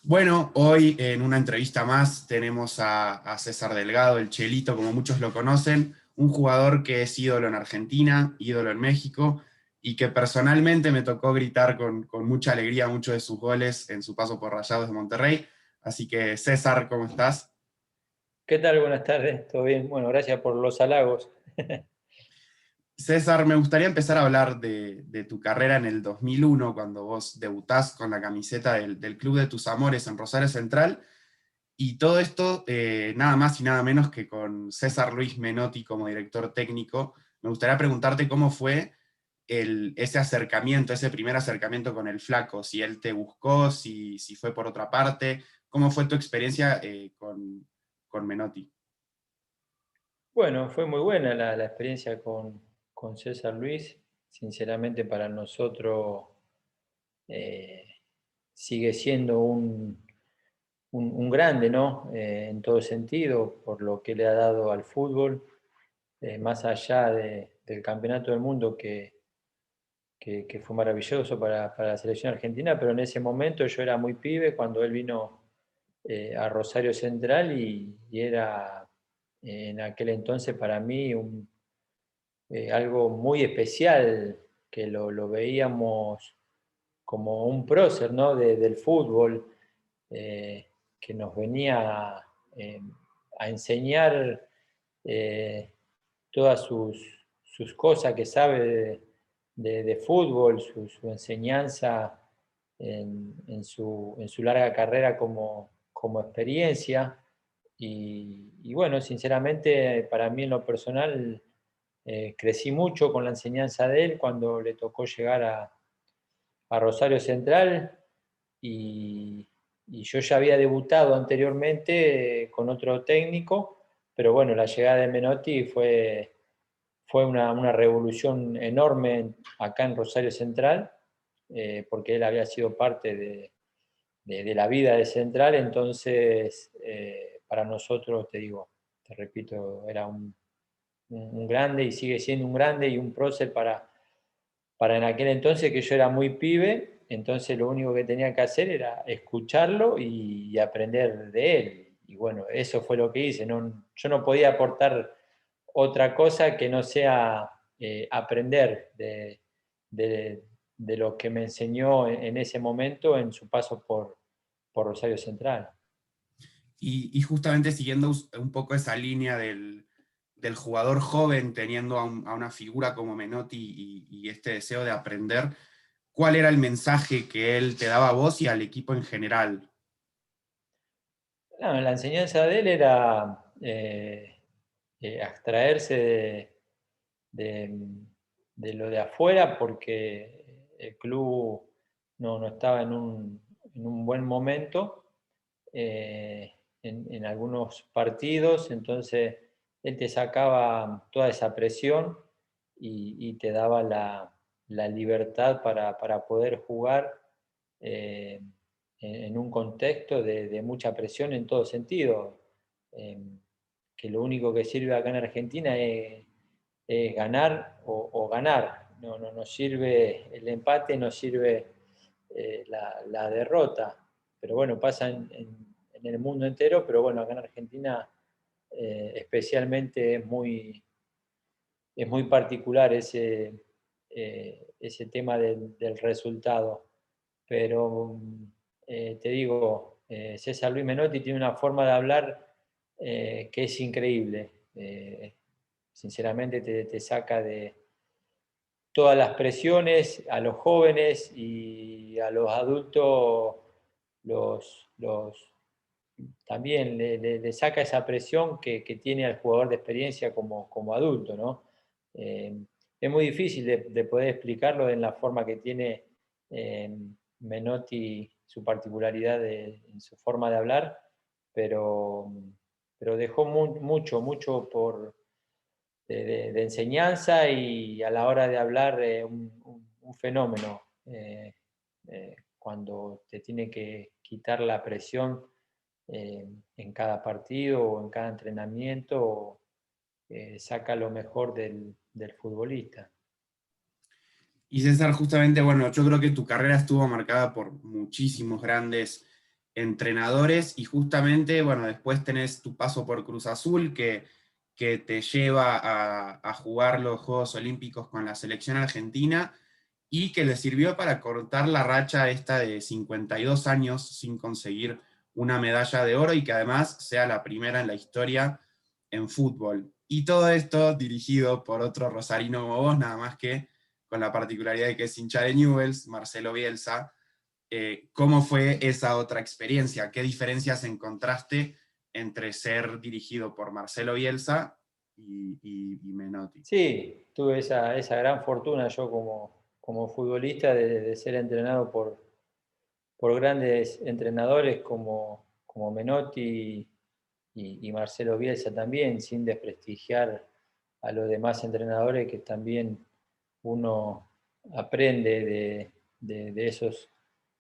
Bueno, hoy en una entrevista más tenemos a César Delgado, el Chelito, como muchos lo conocen, un jugador que es ídolo en Argentina, ídolo en México, y que personalmente me tocó gritar con mucha alegría muchos de sus goles en su paso por Rayados de Monterrey. Así que César, ¿cómo estás? ¿Qué tal? Buenas tardes, ¿todo bien? Bueno, gracias por los halagos. César, me gustaría empezar a hablar de tu carrera en el 2001, cuando vos debutás con la camiseta del Club de tus Amores en Rosario Central. Y todo esto, nada más y nada menos que con César Luis Menotti como director técnico. Me gustaría preguntarte cómo fue ese acercamiento, ese primer acercamiento con el Flaco, si él te buscó, si fue por otra parte, cómo fue tu experiencia con Menotti. Bueno, fue muy buena la experiencia con César Luis. Sinceramente para nosotros eh, sigue siendo un grande, ¿no? En todo sentido, por lo que le ha dado al fútbol, más allá del campeonato del mundo que fue maravilloso para la selección argentina, pero en ese momento yo era muy pibe cuando él vino a Rosario Central y era en aquel entonces para mí algo muy especial, que lo veíamos como un prócer, ¿no? Del fútbol, eh, que nos venía eh, a enseñar eh, todas sus cosas que sabe de fútbol, su enseñanza en su larga carrera como experiencia. Y bueno, sinceramente, para mí en lo personal, crecí mucho con la enseñanza de él cuando le tocó llegar a Rosario Central y, y yo ya había debutado anteriormente con otro técnico, pero bueno, la llegada de Menotti fue una revolución enorme acá en Rosario Central, porque él había sido parte de la vida de Central. Entonces para nosotros, te digo, te repito, era un grande y sigue siendo un grande y un prócer para en aquel entonces, que yo era muy pibe. Entonces lo único que tenía que hacer era escucharlo y aprender de él. Y bueno, eso fue lo que hice. No, yo no podía aportar otra cosa que no sea aprender de lo que me enseñó en ese momento en su paso por Rosario Central. Y justamente siguiendo un poco esa línea del jugador joven teniendo a una figura como Menotti y este deseo de aprender, ¿cuál era el mensaje que él te daba a vos y al equipo en general? No, la enseñanza de él era abstraerse de, de lo de afuera, porque el club no estaba en un buen momento en algunos partidos. Entonces él te sacaba toda esa presión y te daba la libertad para poder jugar eh, en un contexto de mucha presión en todo sentido. Eh, que lo único que sirve acá en Argentina es ganar o ganar. No sirve el empate, no sirve la derrota. Pero bueno, pasa en el mundo entero, pero bueno, acá en Argentina especialmente es muy particular ese tema del resultado. Pero te digo, César Luis Menotti tiene una forma de hablar que es increíble. Sinceramente te saca de todas las presiones a los jóvenes y a los adultos, también le saca esa presión que tiene al jugador de experiencia como adulto, ¿no? Eh, es muy difícil de poder explicarlo en la forma que tiene eh, Menotti, su particularidad en su forma de hablar, pero, pero dejó mucho de enseñanza, y a la hora de hablar un fenómeno. Cuando te tiene que quitar la presión en cada partido o en cada entrenamiento, saca lo mejor del futbolista. Y César, justamente, bueno, yo creo que tu carrera estuvo marcada por muchísimos grandes entrenadores, y justamente, bueno, después tenés tu paso por Cruz Azul, que te lleva a jugar los Juegos Olímpicos con la selección argentina, y que le sirvió para cortar la racha esta de 52 años sin conseguir una medalla de oro, y que además sea la primera en la historia en fútbol. Y todo esto dirigido por otro rosarino como vos, nada más que con la particularidad de que es hincha de Newell's, Marcelo Bielsa. ¿Cómo fue esa otra experiencia? ¿Qué diferencias encontraste entre ser dirigido por Marcelo Bielsa y Menotti? Sí, tuve esa gran fortuna yo como futbolista de ser entrenado por grandes entrenadores como Menotti y Marcelo Bielsa también, sin desprestigiar a los demás entrenadores, que también uno aprende de esos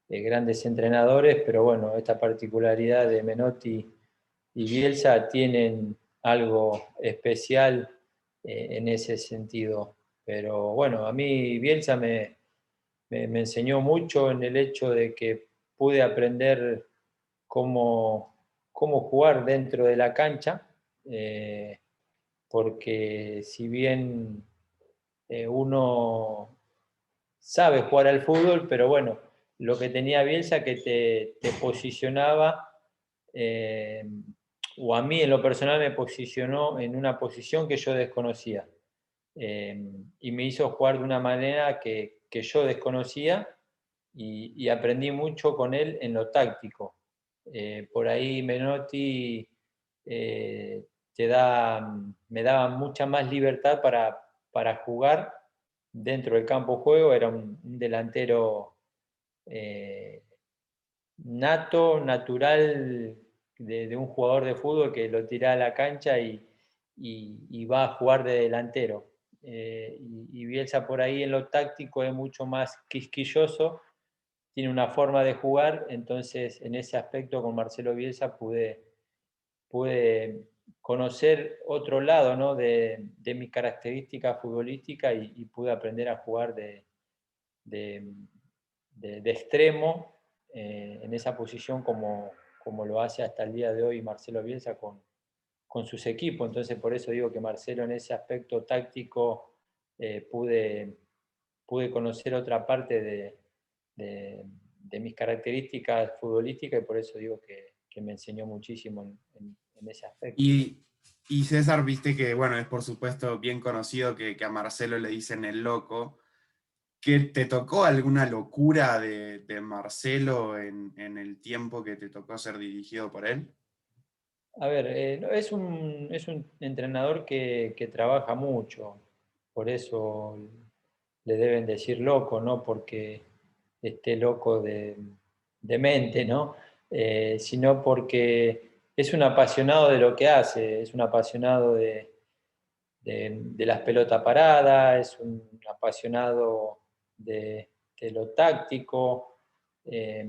grandes entrenadores, pero bueno, esta particularidad de Menotti y Bielsa tienen algo especial en ese sentido. Pero bueno, a mí Bielsa me enseñó mucho en el hecho de que pude aprender cómo jugar dentro de la cancha, porque si bien uno sabe jugar al fútbol, pero bueno, lo que tenía Bielsa que te posicionaba, eh, o a mí en lo personal me posicionó en una posición que yo desconocía, y me hizo jugar de una manera que yo desconocía, y aprendí mucho con él en lo táctico. Por ahí Menotti eh, me daba mucha más libertad para jugar dentro del campo de juego. Era un delantero eh, nato, natural, de un jugador de fútbol que lo tira a la cancha y va a jugar de delantero. Y Bielsa por ahí en lo táctico es mucho más quisquilloso, tiene una forma de jugar, entonces en ese aspecto con Marcelo Bielsa pude conocer otro lado, ¿no? de mis características futbolísticas, y pude aprender a jugar de, de extremo en esa posición como lo hace hasta el día de hoy Marcelo Bielsa con sus equipos. Entonces por eso digo que Marcelo en ese aspecto táctico pude conocer otra parte de mis características futbolísticas, y por eso digo que me enseñó muchísimo en ese aspecto. Y, y César, viste que, bueno, es por supuesto bien conocido que a Marcelo le dicen el loco. ¿Que te tocó alguna locura de Marcelo en el tiempo que te tocó ser dirigido por él? A ver, no, es un entrenador que trabaja mucho, por eso le deben decir loco, no porque esté loco de mente, ¿no? Sino porque es un apasionado de lo que hace, es un apasionado de las pelotas paradas, es un apasionado de lo táctico, eh,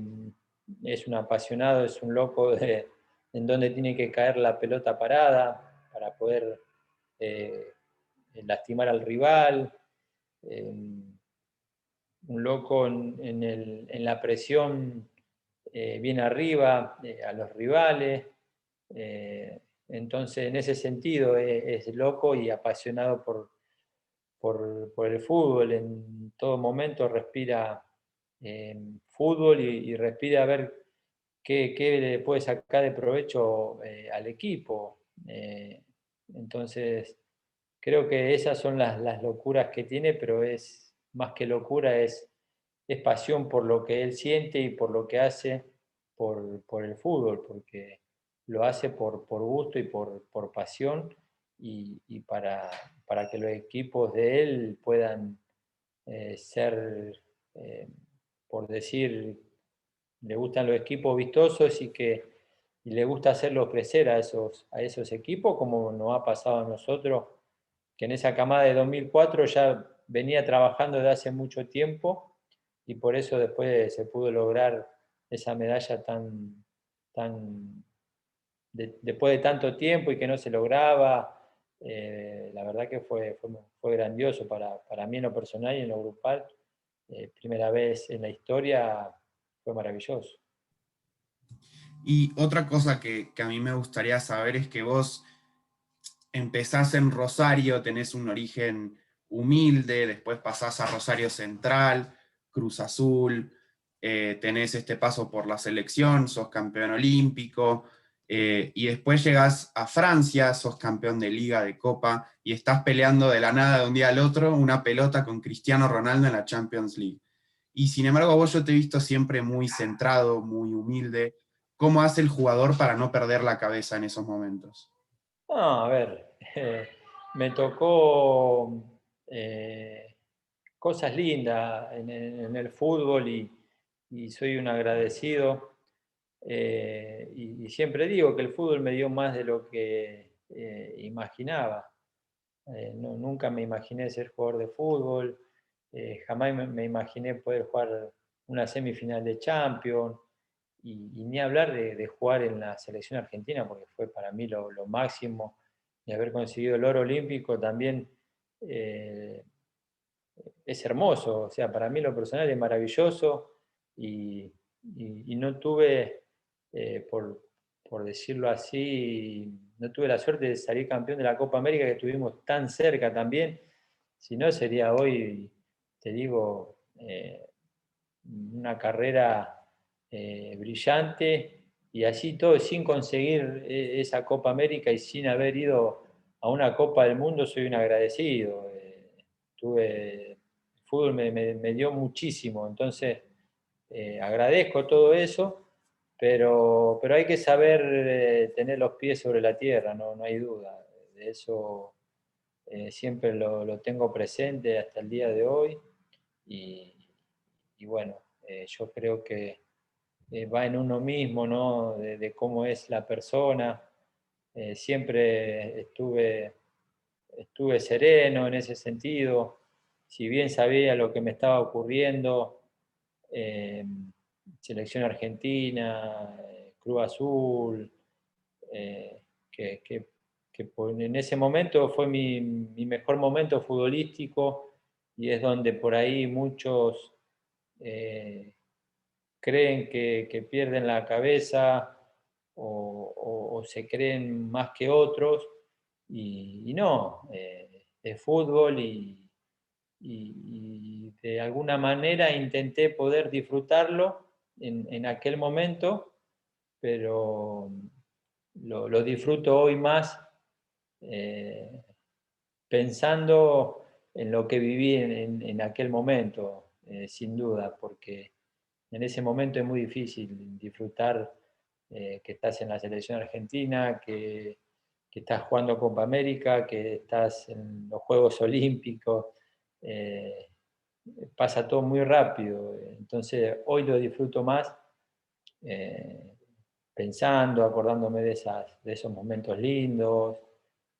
es un apasionado, es un loco en donde tiene que caer la pelota parada para poder eh, lastimar al rival, eh, un loco en la presión bien arriba a los rivales. Entonces, en ese sentido, es loco y apasionado por el fútbol. En todo momento respira fútbol y respira a ver qué le puede sacar de provecho al equipo. Entonces, creo que esas son las locuras que tiene, pero es más que locura, es pasión por lo que él siente y por lo que hace por el fútbol, porque lo hace por gusto y por pasión, y para que los equipos de él puedan ser, eh, por decir, le gustan los equipos vistosos y le gusta hacerlos crecer a esos equipos, como nos ha pasado a nosotros, que en esa camada de 2004 ya venía trabajando desde hace mucho tiempo, y por eso después se pudo lograr esa medalla tan después de tanto tiempo y que no se lograba. La verdad que fue grandioso para mí en lo personal y en lo grupal. Primera vez en la historia, fue maravilloso. Y otra cosa que a mí me gustaría saber es que vos empezás en Rosario, tenés un origen humilde, después pasás a Rosario Central, Cruz Azul, tenés este paso por la selección, sos campeón olímpico, y después llegás a Francia, sos campeón de liga, de copa, y estás peleando de la nada de un día al otro una pelota con Cristiano Ronaldo en la Champions League. Y sin embargo, vos yo te he visto siempre muy centrado, muy humilde. ¿Cómo hace el jugador para no perder la cabeza en esos momentos? No, a ver, me tocó cosas lindas en el fútbol y soy un agradecido. Y siempre digo que el fútbol me dio más de lo que imaginaba. Nunca me imaginé ser jugador de fútbol, jamás me imaginé poder jugar una semifinal de Champions y ni hablar de jugar en la selección argentina, porque fue para mí lo máximo, y haber conseguido el oro olímpico también eh, es hermoso. O sea, para mí lo personal es maravilloso y, y no tuve, por decirlo así, no tuve la suerte de salir campeón de la Copa América que estuvimos tan cerca también. Si no, sería hoy, te digo, una carrera brillante y así todo sin conseguir esa Copa América y sin haber ido a una Copa del Mundo, soy un agradecido. El fútbol me dio muchísimo, entonces agradezco todo eso, pero hay que saber tener los pies sobre la tierra, no hay duda. De eso siempre lo tengo presente hasta el día de hoy y, y bueno, yo creo que va en uno mismo, ¿no? De cómo es la persona. Siempre estuve sereno en ese sentido, si bien sabía lo que me estaba ocurriendo, eh, selección argentina, Cruz Azul, eh, que, que- en ese momento fue mi mejor momento futbolístico y es donde por ahí muchos eh, creen que pierden la cabeza o se creen más que otros y no, es fútbol y de alguna manera intenté poder disfrutarlo en aquel momento, pero lo disfruto hoy más eh, pensando en lo que viví en aquel momento, sin duda, porque en ese momento es muy difícil disfrutar que estás en la selección argentina, que estás jugando Copa América, que estás en los Juegos Olímpicos. eh, Pasa todo muy rápido, entonces hoy lo disfruto más eh, pensando, acordándome de esos momentos lindos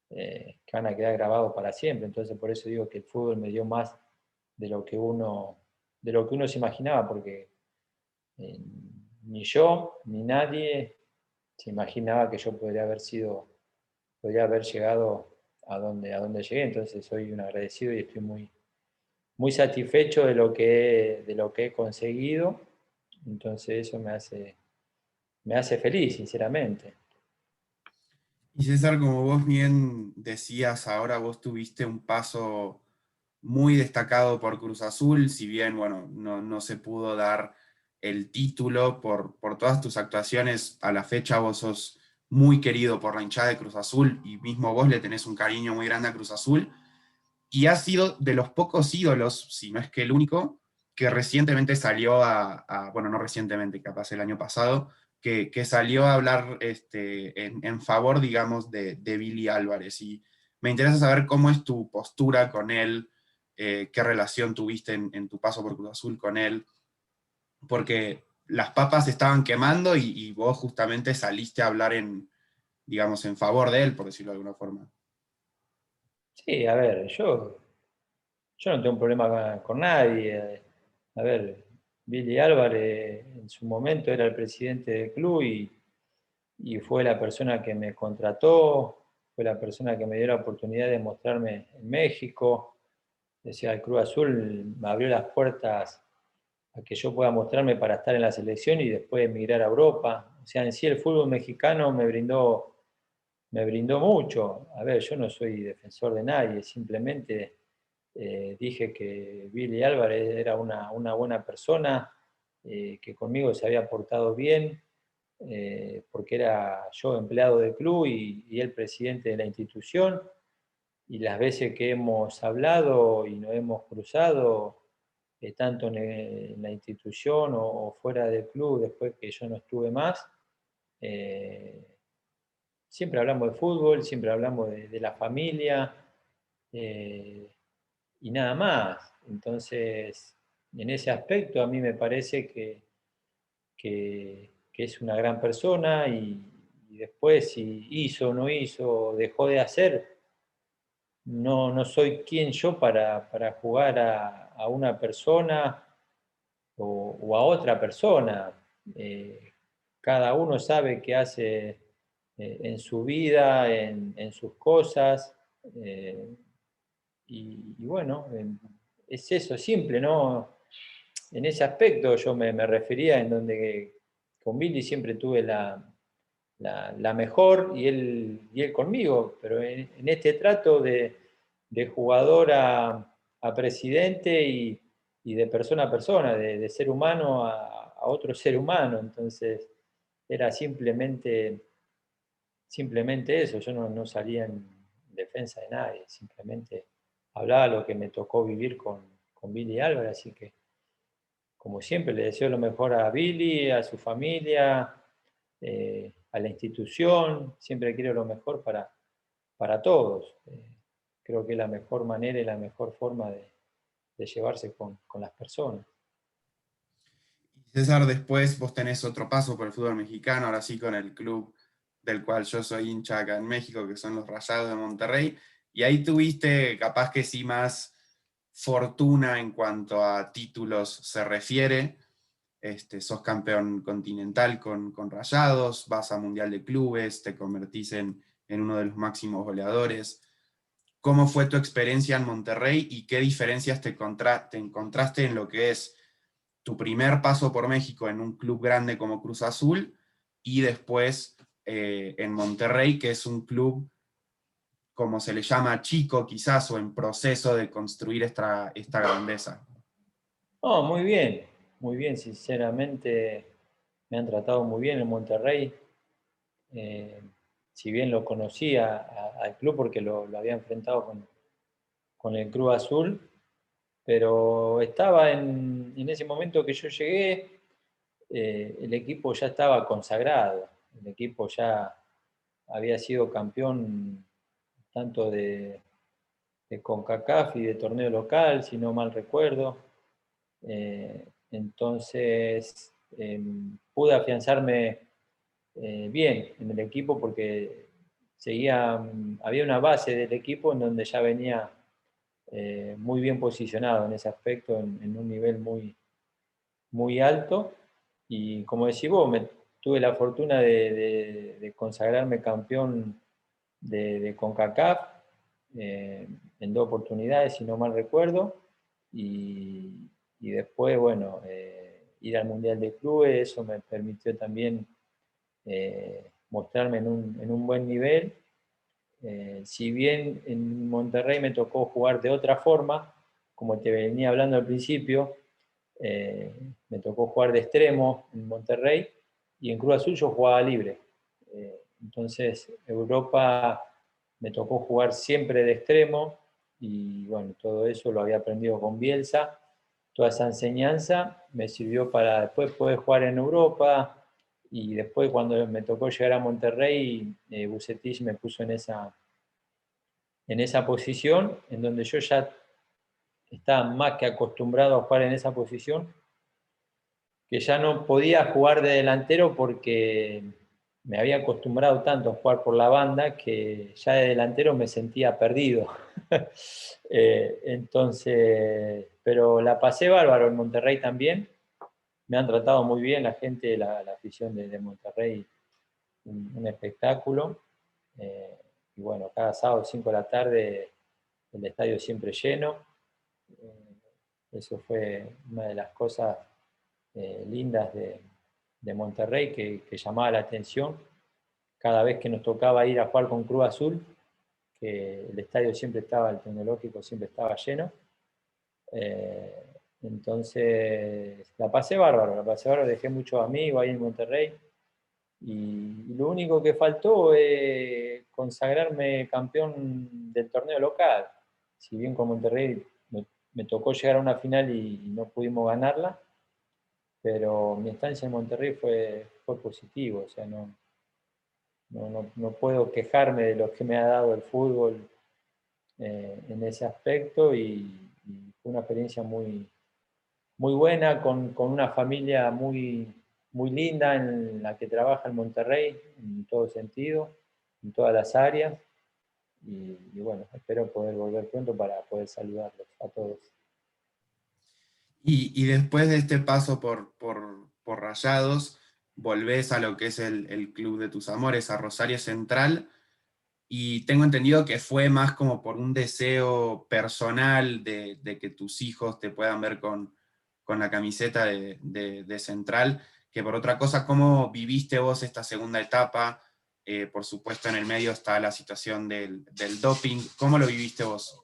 que van a quedar grabados para siempre. Entonces por eso digo que el fútbol me dio más de lo que uno se imaginaba, porque eh, ni yo ni nadie se imaginaba que yo podría haber llegado a donde llegué. Entonces soy un agradecido y estoy muy satisfecho de lo que he conseguido. Entonces eso me hace feliz, sinceramente. Y César, como vos bien decías, ahora vos tuviste un paso muy destacado por Cruz Azul, si bien, bueno, no se pudo dar el título por todas tus actuaciones, a la fecha vos sos muy querido por la hinchada de Cruz Azul y mismo vos le tenés un cariño muy grande a Cruz Azul y has sido de los pocos ídolos, si no es que el único, que recientemente salió bueno, no recientemente, capaz el año pasado, que salió a hablar en favor, digamos, de Billy Álvarez. Y me interesa saber cómo es tu postura con él, qué relación tuviste en tu paso por Cruz Azul con él, porque las papas se estaban quemando y vos justamente saliste a hablar digamos, en favor de él, por decirlo de alguna forma. Sí, a ver, yo no tengo un problema con nadie. A ver, Billy Álvarez en su momento era el presidente del club y fue la persona que me contrató, fue la persona que me dio la oportunidad de mostrarme en México. Decía, el Cruz Azul me abrió las puertas a que yo pueda mostrarme para estar en la selección y después emigrar a Europa. O sea, en sí el fútbol mexicano me brindó mucho. A ver, yo no soy defensor de nadie, simplemente dije que Billy Álvarez era una buena persona, que conmigo se había portado bien, porque era yo empleado del club y él presidente de la institución, y las veces que hemos hablado y nos hemos cruzado, tanto en la institución o fuera del club, después que yo no estuve más, eh, siempre hablamos de fútbol, siempre hablamos de la familia, eh, y nada más. Entonces, en ese aspecto a mí me parece que es una gran persona y después si hizo o no hizo, dejó de hacer, no soy quien yo para jugar a una persona o a otra persona. Eh, Cada uno sabe qué hace en su vida, en sus cosas, eh, y bueno, es eso, simple, ¿no? En ese aspecto yo me refería en donde con Billy siempre tuve la mejor y él conmigo, pero en este trato de jugador a presidente y de persona a persona, de ser humano a otro ser humano. Entonces era simplemente eso, yo no salía en defensa de nadie, simplemente hablaba lo que me tocó vivir con Billy Álvarez, así que como siempre le deseo lo mejor a Billy, a su familia, a la institución, siempre quiero lo mejor para todos. Creo que es la mejor manera y la mejor forma de llevarse con las personas. Y César, después vos tenés otro paso por el fútbol mexicano, ahora sí con el club del cual yo soy hincha acá en México, que son los Rayados de Monterrey, y ahí tuviste capaz que sí más fortuna en cuanto a títulos se refiere. Sos campeón continental con Rayados, vas a Mundial de Clubes, te convertís en uno de los máximos goleadores. ¿Cómo fue tu experiencia en Monterrey y qué diferencias te encontraste en lo que es tu primer paso por México en un club grande como Cruz Azul y después en Monterrey, que es un club, como se le llama, chico quizás, o en proceso de construir esta grandeza? No, muy bien, sinceramente me han tratado muy bien en Monterrey. Eh, si bien lo conocía al club porque lo había enfrentado con el Cruz Azul, pero estaba en ese momento que yo llegué, el equipo ya estaba consagrado, el equipo ya había sido campeón tanto de CONCACAF y de torneo local, si no mal recuerdo. Entonces pude afianzarme bien en el equipo porque había una base del equipo en donde ya venía muy bien posicionado en ese aspecto, en un nivel muy alto. Y como decís vos, tuve la fortuna de consagrarme campeón de CONCACAF en 2 oportunidades, si no mal recuerdo. Y después, bueno, ir al Mundial de Clubes, eso me permitió también mostrarme en un buen nivel. Si bien en Monterrey me tocó jugar de otra forma, como te venía hablando al principio, eh, me tocó jugar de extremo en Monterrey y en Cruz Azul yo jugaba libre. Entonces, Europa me tocó jugar siempre de extremo y bueno, todo eso lo había aprendido con Bielsa. Toda esa enseñanza me sirvió para después poder jugar en Europa y después cuando me tocó llegar a Monterrey, Vucetich me puso en esa posición, en donde yo ya estaba más que acostumbrado a jugar en esa posición, que ya no podía jugar de delantero porque me había acostumbrado tanto a jugar por la banda que ya de delantero me sentía perdido. Entonces, pero la pasé bárbaro en Monterrey también. Me han tratado muy bien la gente, la afición de Monterrey, un espectáculo. Eh, y bueno, cada sábado 5 de la tarde el estadio siempre lleno. Eso fue una de las cosas lindas de Monterrey que llamaba la atención cada vez que nos tocaba ir a jugar con Cruz Azul, que el estadio siempre estaba, el tecnológico siempre estaba lleno. Entonces la pasé bárbaro, dejé muchos amigos ahí en Monterrey. Y lo único que faltó es consagrarme campeón del torneo local. Si bien con Monterrey me tocó llegar a una final y no pudimos ganarla, pero mi estancia en Monterrey fue positivo, o sea, no puedo quejarme de lo que me ha dado el fútbol en ese aspecto y fue una experiencia muy buena, con una familia muy linda en la que trabaja en Monterrey, en todo sentido, en todas las áreas. Y bueno, espero poder volver pronto para poder saludarlos a todos. Y después de este paso por Rayados, volvés a lo que es el club de tus amores, a Rosario Central, y tengo entendido que fue más como por un deseo personal de que tus hijos te puedan ver con la camiseta de Central, que por otra cosa. ¿Cómo viviste vos esta segunda etapa? Por supuesto, en el medio está la situación del doping. ¿Cómo lo viviste vos?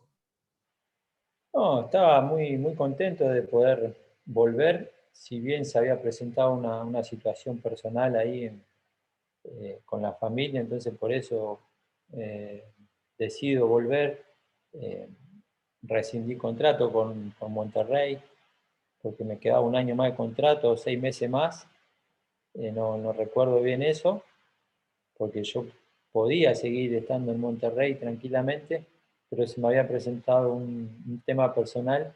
No, estaba muy contento de poder volver, si bien se había presentado una situación personal ahí con la familia, entonces por eso eh, decido volver. Eh, Rescindí contrato con Monterrey, porque me quedaba un año más de contrato, 6 meses más. No recuerdo bien eso, porque yo podía seguir estando en Monterrey tranquilamente, pero se me había presentado un tema personal,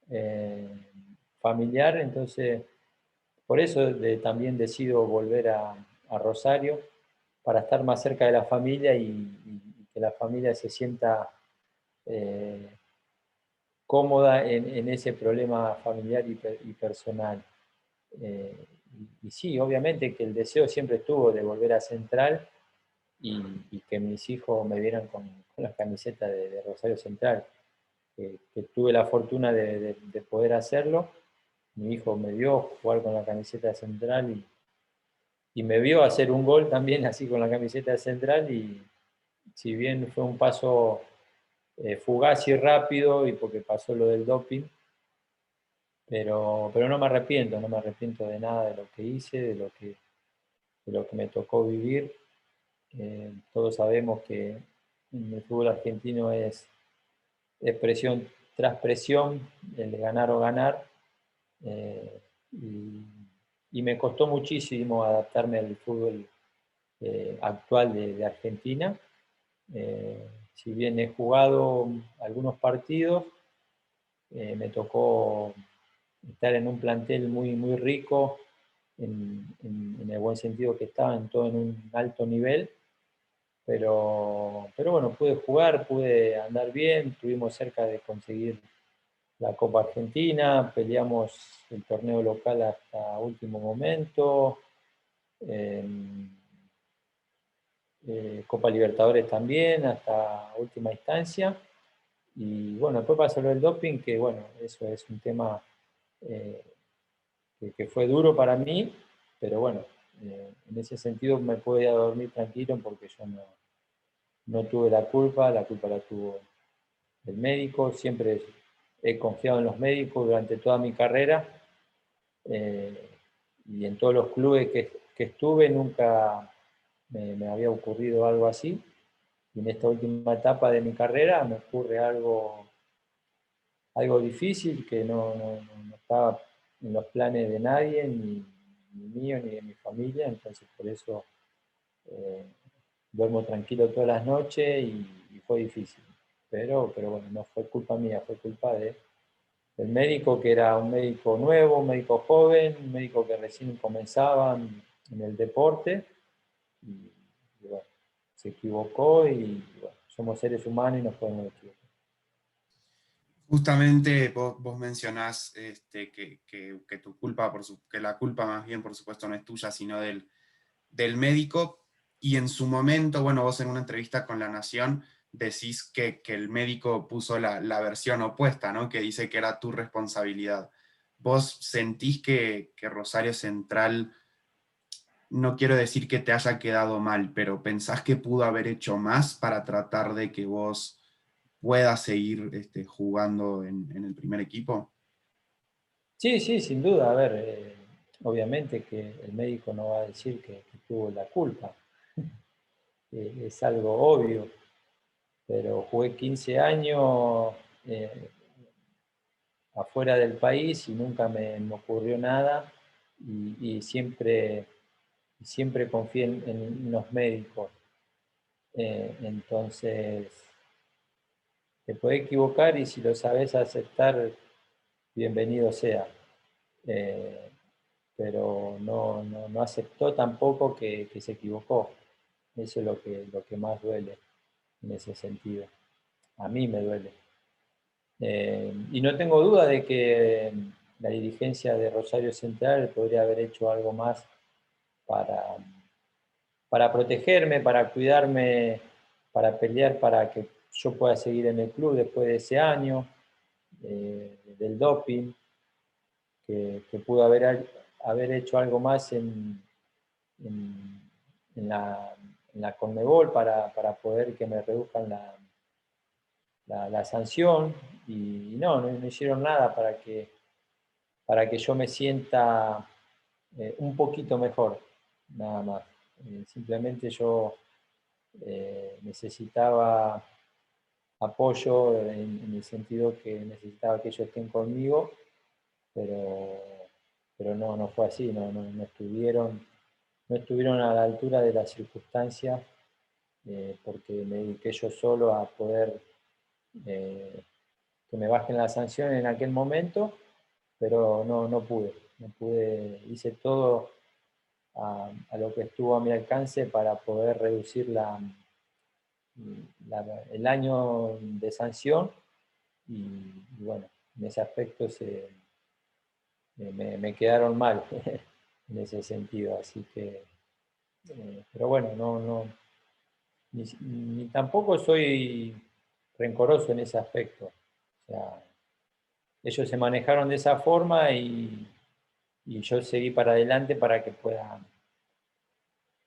eh, familiar, entonces por eso también decido volver a Rosario, para estar más cerca de la familia y que la familia se sienta eh, cómoda en ese problema familiar y personal. Eh, y sí, obviamente que el deseo siempre estuvo de volver a Central y que mis hijos me vieran con la camiseta de Rosario Central, que tuve la fortuna de poder hacerlo. Mi hijo me vio jugar con la camiseta de Central y me vio hacer un gol también así con la camiseta de Central y si bien fue un paso fugaz y rápido y porque pasó lo del doping, pero no me arrepiento de nada de lo que hice, de lo que me tocó vivir. Todos sabemos que en el fútbol argentino es presión tras presión, el de ganar o ganar, eh, y, y me costó muchísimo adaptarme al fútbol actual de Argentina. Si bien he jugado algunos partidos, me tocó estar en un plantel muy rico, en el buen sentido que estaba en todo en un alto nivel, pero bueno, pude jugar, pude andar bien, estuvimos cerca de conseguir la Copa Argentina, peleamos el torneo local hasta último momento, eh, Copa Libertadores también, hasta última instancia. Y bueno, después pasó lo del doping, que bueno, eso es un tema eh, que fue duro para mí, pero bueno, en ese sentido me pude ir a dormir tranquilo porque yo no tuve la culpa la tuvo el médico, siempre he confiado en los médicos durante toda mi carrera, eh, y en todos los clubes que estuve nunca me había ocurrido algo así, y en esta última etapa de mi carrera me ocurre algo difícil que no estaba en los planes de nadie, ni mío, ni de mi familia, entonces por eso eh, duermo tranquilo todas las noches y fue difícil. Pero bueno, no fue culpa mía, fue culpa del médico, que era un médico nuevo, un médico joven, un médico que recién comenzaba en el deporte y, y bueno, se equivocó y bueno, somos seres humanos y nos podemos equivocar. Justamente vos mencionás que tu culpa, que la culpa más bien, por supuesto, no es tuya, sino del médico. Y en su momento, bueno, vos en una entrevista con La Nación decís que el médico puso la versión opuesta, ¿no? Que dice que era tu responsabilidad. ¿Vos sentís que Rosario Central no quiero decir que te haya quedado mal, pero ¿pensás que pudo haber hecho más para tratar de que vos puedas seguir jugando en el primer equipo? Sí, sí, sin duda. A ver, obviamente que el médico no va a decir que tuvo la culpa. Es algo obvio, pero jugué 15 años eh, afuera del país y nunca me ocurrió nada y siempre confié en los médicos. Entonces, te puede equivocar y si lo sabes aceptar, bienvenido sea. Eh, pero no aceptó tampoco que se equivocó. Eso es lo que más duele en ese sentido. A mí me duele. Y no tengo duda de que la dirigencia de Rosario Central podría haber hecho algo más para, para protegerme, para cuidarme, para pelear para que yo pueda seguir en el club después de ese año, del doping, que pudo haber hecho algo más en, en la Conmebol para poder que me reduzcan la sanción y no hicieron nada para que yo me sienta un poquito mejor, nada más. Simplemente yo necesitaba apoyo en el sentido que necesitaba que ellos estén conmigo, pero, pero no fue así, no estuvieron a la altura de las circunstancias porque me dediqué yo solo a poder eh, que me bajen la sanción en aquel momento, pero no pude, hice todo a lo que estuvo a mi alcance para poder reducir el año de sanción y bueno, en ese aspecto me quedaron mal en ese sentido, así que, pero bueno, ni tampoco soy rencoroso en ese aspecto. O sea, ellos se manejaron de esa forma y yo seguí para adelante para que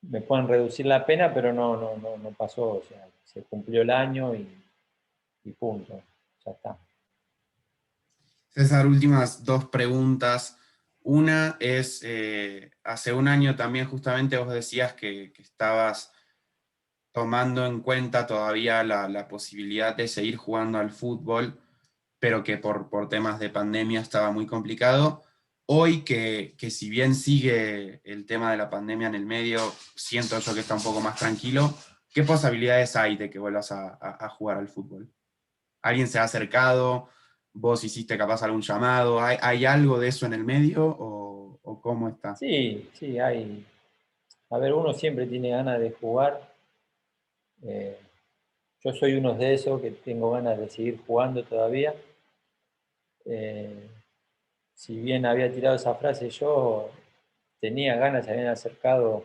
me puedan reducir la pena, pero no pasó. O sea, se cumplió el año y punto. Ya está. César, últimas dos preguntas. Una es, hace un año también justamente vos decías que estabas tomando en cuenta todavía la posibilidad de seguir jugando al fútbol, pero que por temas de pandemia estaba muy complicado. Hoy que si bien sigue el tema de la pandemia en el medio, siento yo que está un poco más tranquilo, ¿qué posibilidades hay de que vuelvas a jugar al fútbol? ¿Alguien se ha acercado? ¿Vos hiciste capaz algún llamado? ¿Hay algo de eso en el medio o cómo está? Sí, sí, hay. A ver, uno siempre tiene ganas de jugar. Eh, yo soy uno de esos que tengo ganas de seguir jugando todavía. Eh, si bien había tirado esa frase, yo tenía ganas, se habían acercado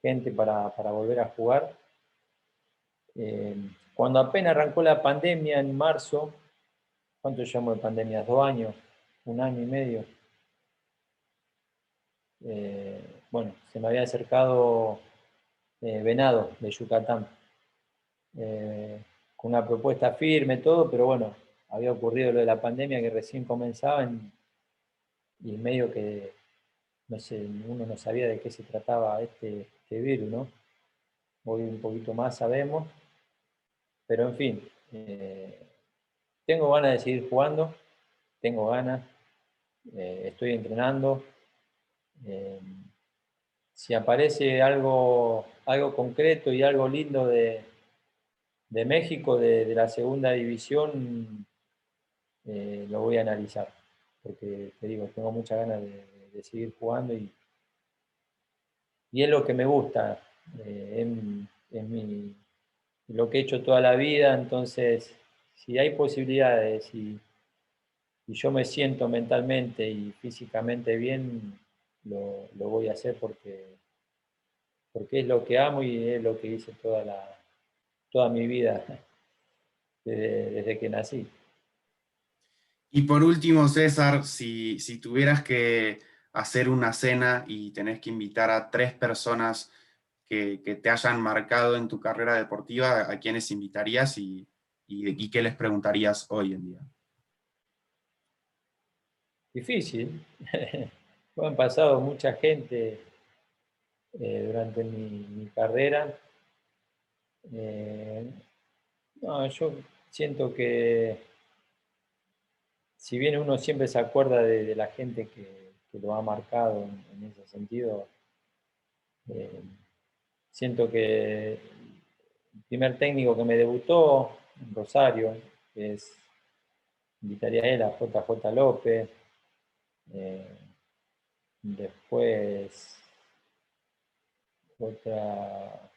gente para volver a jugar. Eh, cuando apenas arrancó la pandemia en marzo, ¿cuánto llevamos de pandemia? 2 años, 1 año y medio. Bueno, se me había acercado Venado de Yucatán, con una propuesta firme, todo, pero bueno, había ocurrido lo de la pandemia que recién comenzaba y medio que, no sé, uno no sabía de qué se trataba este virus, ¿no? Hoy un poquito más sabemos, pero en fin, tengo ganas de seguir jugando, tengo ganas, estoy entrenando. eh, si aparece algo concreto y algo lindo de México, de la segunda división, lo voy a analizar, porque te digo, tengo muchas ganas de seguir jugando y es lo que me gusta, lo que he hecho toda la vida, entonces si hay posibilidades y yo me siento mentalmente y físicamente bien, lo voy a hacer porque es lo que amo y es lo que hice toda mi vida desde que nací. Y por último, César, si tuvieras que hacer una cena y tenés que invitar a 3 personas que te hayan marcado en tu carrera deportiva, ¿a quiénes invitarías y qué les preguntarías hoy en día? Difícil. Han pasado mucha gente durante mi carrera. Eh, no, yo siento que si bien uno siempre se acuerda de la gente que lo ha marcado en ese sentido, eh, siento que el primer técnico que me debutó en Rosario, que es, invitaría a él, a JJ López. eh, Después, otra,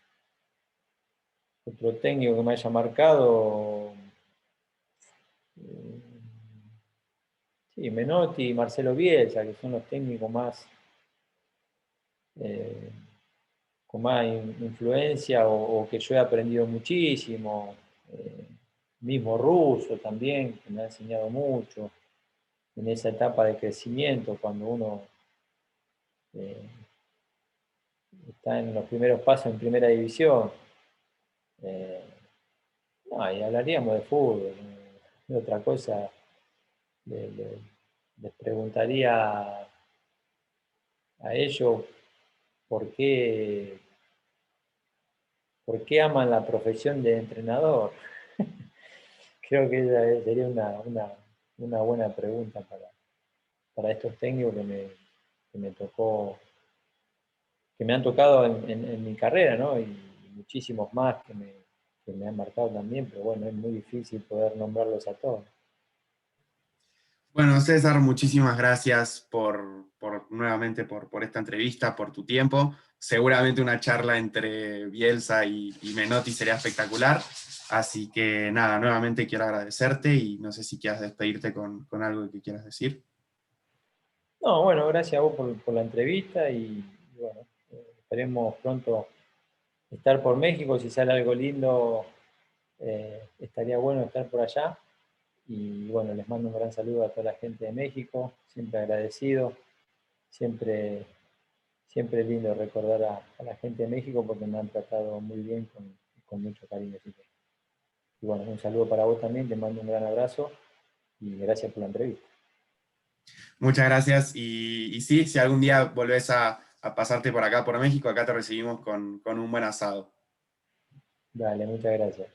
otro técnico que me haya marcado, eh, sí, Menotti y Marcelo Bielsa, que son los técnicos más, eh, con más influencia o que yo he aprendido muchísimo. Eh, Mismo Russo también, que me ha enseñado mucho en esa etapa de crecimiento, cuando uno eh, está en los primeros pasos en primera división. Eh, no, y hablaríamos de fútbol, de otra cosa. Les preguntaría a ellos por qué aman la profesión de entrenador. Creo que esa sería una buena pregunta para estos técnicos que me tocó, que me han tocado en mi carrera, ¿no? Y muchísimos más que me han marcado también, pero bueno, es muy difícil poder nombrarlos a todos. Bueno, César, muchísimas gracias nuevamente por esta entrevista, por tu tiempo. Seguramente una charla entre Bielsa y Menotti sería espectacular. Así que nada, nuevamente quiero agradecerte y no sé si quieras despedirte con algo que quieras decir. No, bueno, gracias a vos por la entrevista y bueno, esperemos pronto estar por México. Si sale algo lindo, estaría bueno estar por allá. Y bueno, les mando un gran saludo a toda la gente de México, siempre agradecido, siempre, siempre es lindo recordar a la gente de México porque me han tratado muy bien con mucho cariño. Así que, y bueno, un saludo para vos también, te mando un gran abrazo y gracias por la entrevista. Muchas gracias y sí, si algún día volvés a pasarte por acá, por México, acá te recibimos con un buen asado. Dale, muchas gracias.